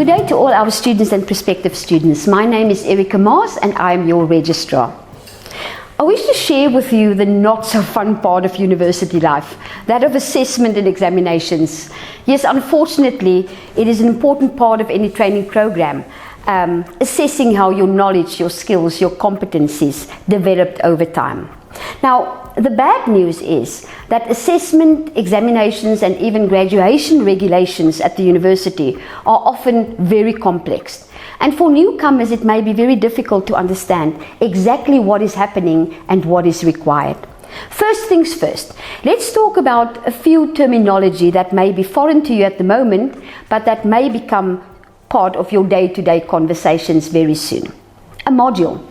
Good day to all our students and prospective students. My name is Erica Maas and I am your registrar. I wish to share with you the not so fun part of university life, that of assessment and examinations. Yes, unfortunately, it is an important part of any training program, assessing how your knowledge, your skills, your competencies developed over time. Now, the bad news is that assessment, examinations and even graduation regulations at the university are often very complex. And for newcomers, it may be very difficult to understand exactly what is happening and what is required. First things first, let's talk about a few terminology that may be foreign to you at the moment, but that may become part of your day-to-day conversations very soon. A module.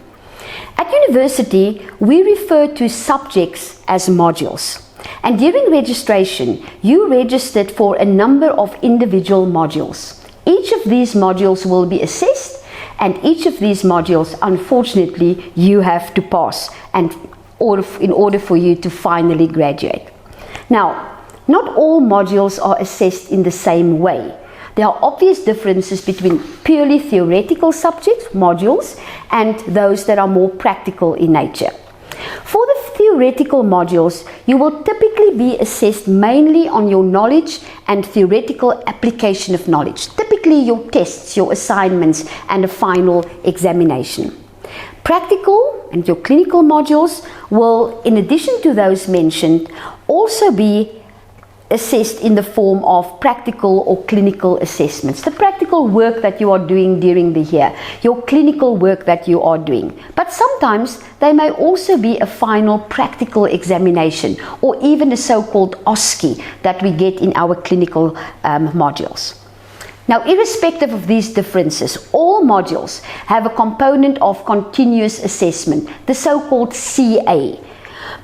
At university, we refer to subjects as modules. And during registration, you registered for a number of individual modules. Each of these modules will be assessed, and each of these modules, unfortunately, you have to pass in order for you to finally graduate. Now, not all modules are assessed in the same way. There are obvious differences between purely theoretical subjects, modules, and those that are more practical in nature. For the theoretical modules, you will typically be assessed mainly on your knowledge and theoretical application of knowledge, typically your tests, your assignments, and a final examination. Practical and your clinical modules will, in addition to those mentioned, also be assessed in the form of practical or clinical assessments. The practical work that you are doing during the year, your clinical work that you are doing. But sometimes they may also be a final practical examination or even a so-called OSCE that we get in our clinical modules. Now, irrespective of these differences, all modules have a component of continuous assessment, the so-called CA.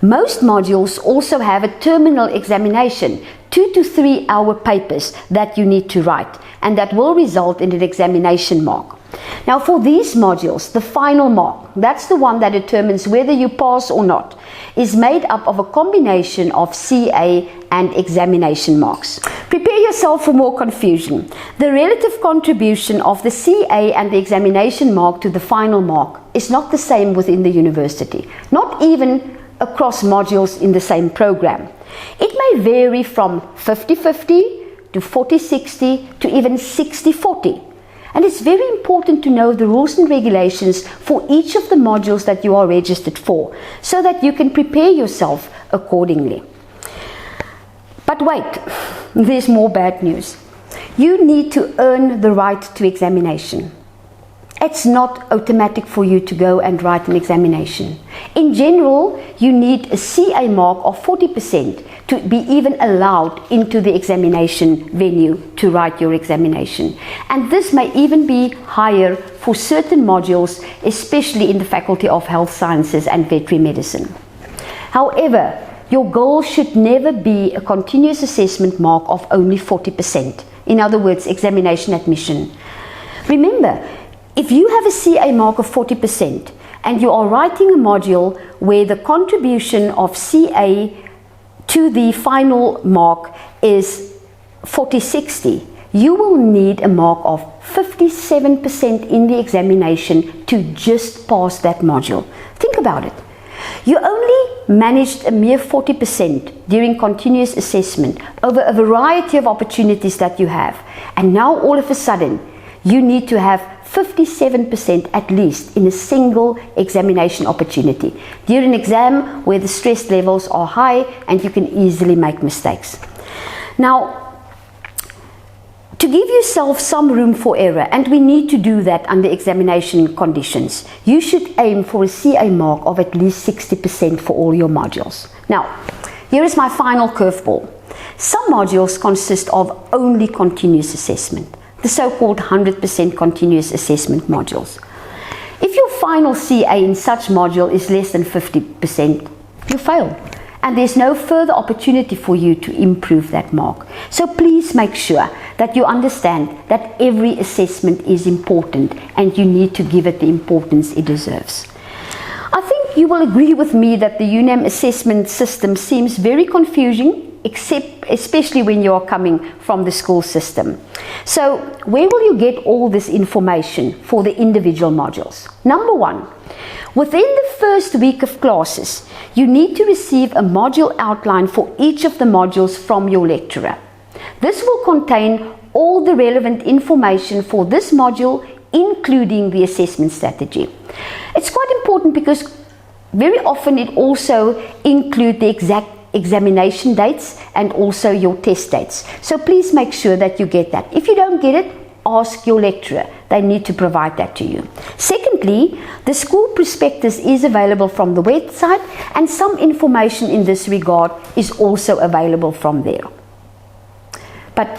Most modules also have a terminal examination, 2 to 3 hour papers that you need to write, and that will result in an examination mark. Now, for these modules, the final mark, that's the one that determines whether you pass or not, is made up of a combination of CA and examination marks. Prepare yourself for more confusion. The relative contribution of the CA and the examination mark to the final mark is not the same within the university, not even across modules in the same program. It may vary from 50-50 to 40-60 to even 60-40. And it's very important to know the rules and regulations for each of the modules that you are registered for, so that you can prepare yourself accordingly. But wait, there's more bad news. You need to earn the right to examination. It's not automatic for you to go and write an examination. In general, you need a CA mark of 40% to be even allowed into the examination venue to write your examination. And this may even be higher for certain modules, especially in the Faculty of Health Sciences and Veterinary Medicine. However, your goal should never be a continuous assessment mark of only 40%. In other words, examination admission. Remember, if you have a CA mark of 40% and you are writing a module where the contribution of CA to the final mark is 40-60, you will need a mark of 57% in the examination to just pass that module. Think about it. You only managed a mere 40% during continuous assessment over a variety of opportunities that you have. And now all of a sudden, you need to have 57% at least in a single examination opportunity during an exam where the stress levels are high and you can easily make mistakes. Now, to give yourself some room for error, and we need to do that under examination conditions, you should aim for a CA mark of at least 60% for all your modules. Now, here is my final curveball. Some modules consist of only continuous assessment, the so-called 100% continuous assessment modules. If your final CA in such module is less than 50%, you fail. And there's no further opportunity for you to improve that mark. So please make sure that you understand that every assessment is important and you need to give it the importance it deserves. I think you will agree with me that the UNAM assessment system seems very confusing especially when you are coming from the school system. So where will you get all this information for the individual modules? Number one, within the first week of classes, you need to receive a module outline for each of the modules from your lecturer. This will contain all the relevant information for this module, including the assessment strategy. It's quite important because very often it also includes the exact examination dates and also your test dates. So please make sure that you get that. If you don't get it, ask your lecturer. They need to provide that to you. Secondly, the school prospectus is available from the website, and some information in this regard is also available from there. But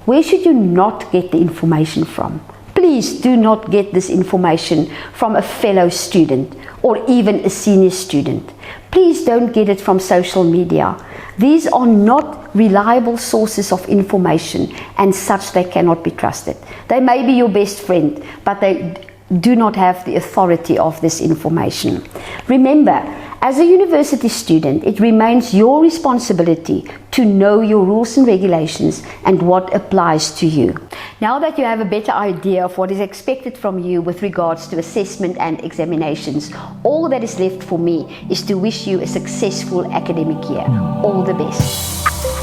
where should you not get the information from? Please do not get this information from a fellow student or even a senior student. Please don't get it from social media. These are not reliable sources of information, and such they cannot be trusted. They may be your best friend, but they do not have the authority of this information. Remember, as a university student, it remains your responsibility to know your rules and regulations and what applies to you. Now that you have a better idea of what is expected from you with regards to assessment and examinations, all that is left for me is to wish you a successful academic year. All the best.